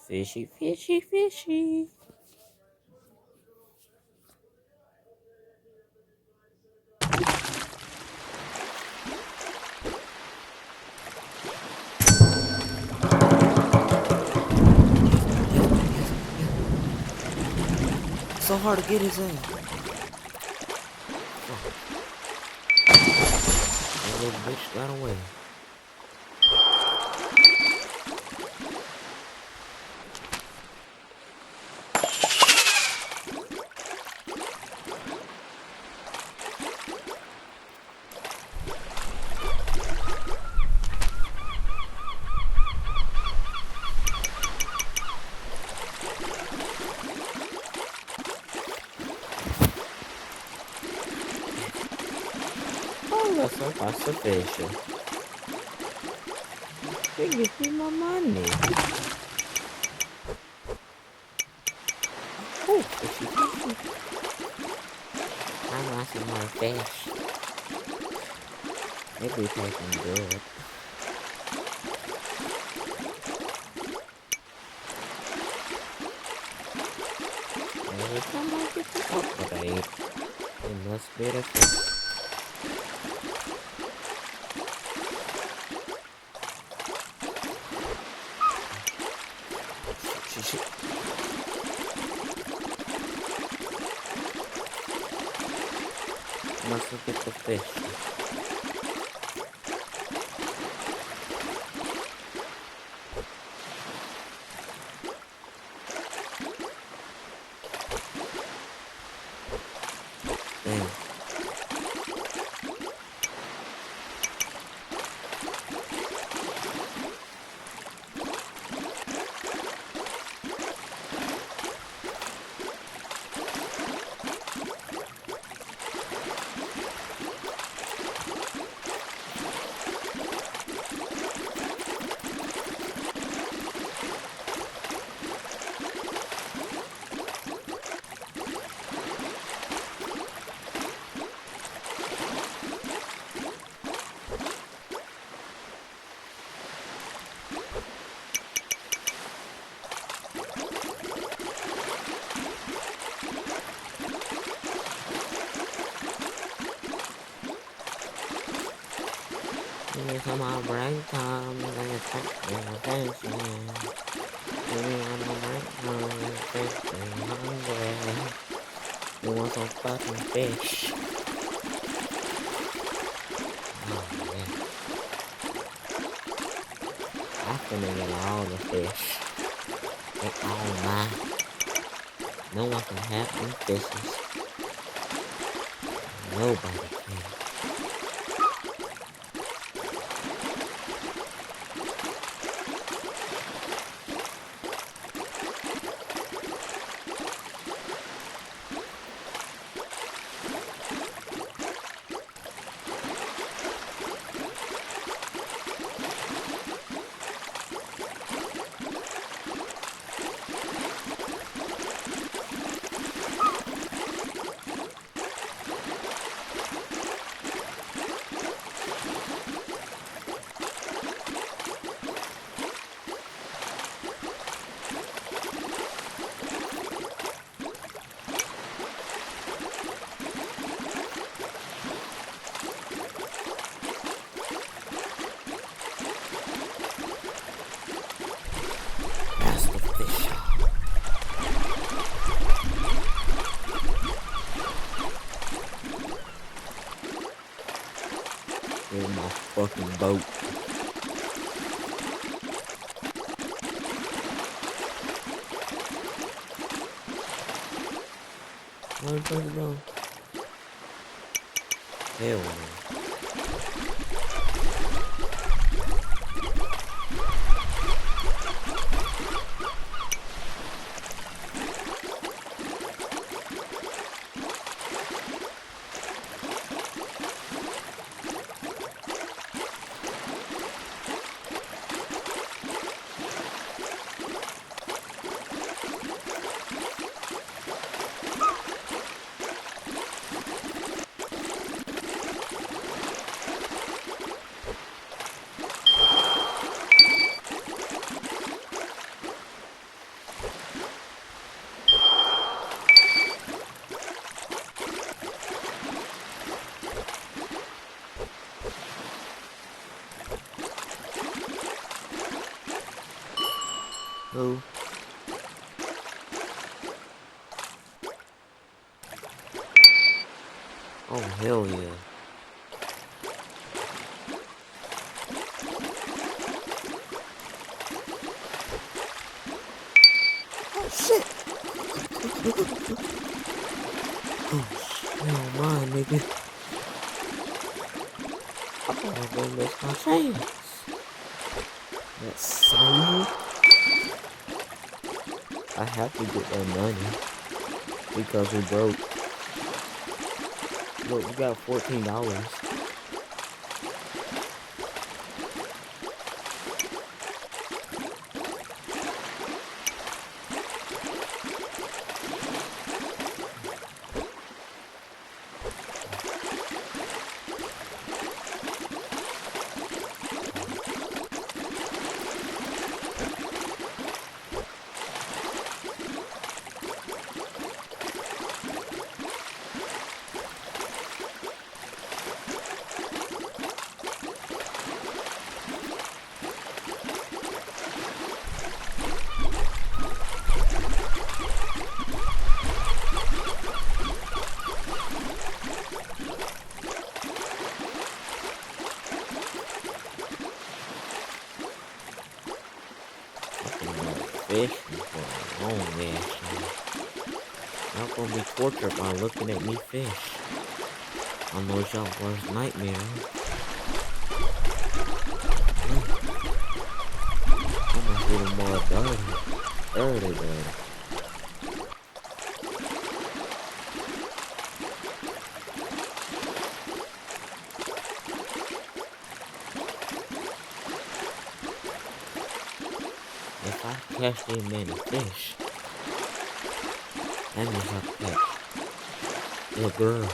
Fishy, fishy, fishy. So hard to get his ass. Fuck. That little bitch got away. Oh, that's so cost efficient. They give me my money. Oh, fishy, fishy. I want some more fish. They be tasting good. Every time I get the upgrade, it must be the fish. Shit. Must have get the fish. Damn. Come on, break time, gonna take your attention. Give me on my break time, it's hungry. You want some fucking fish? Oh yeah. I'm finna get all the fish. They all mine. No one can have them fishes. Nobody can. That's the fish. In my fucking boat. Where's it go? Hell no. Oh, hell yeah. Oh, shit. Oh, hell my, nigga. I'm gonna miss my chance. That son. I have to get that money because we broke. Look, we got $14. Fishing for a long ass time. Y'all gonna be tortured by looking at me fish. I know it's y'all worst nightmare. I'm a little more dirty. Dirty. If I catch this many fish, that means I catch a girl.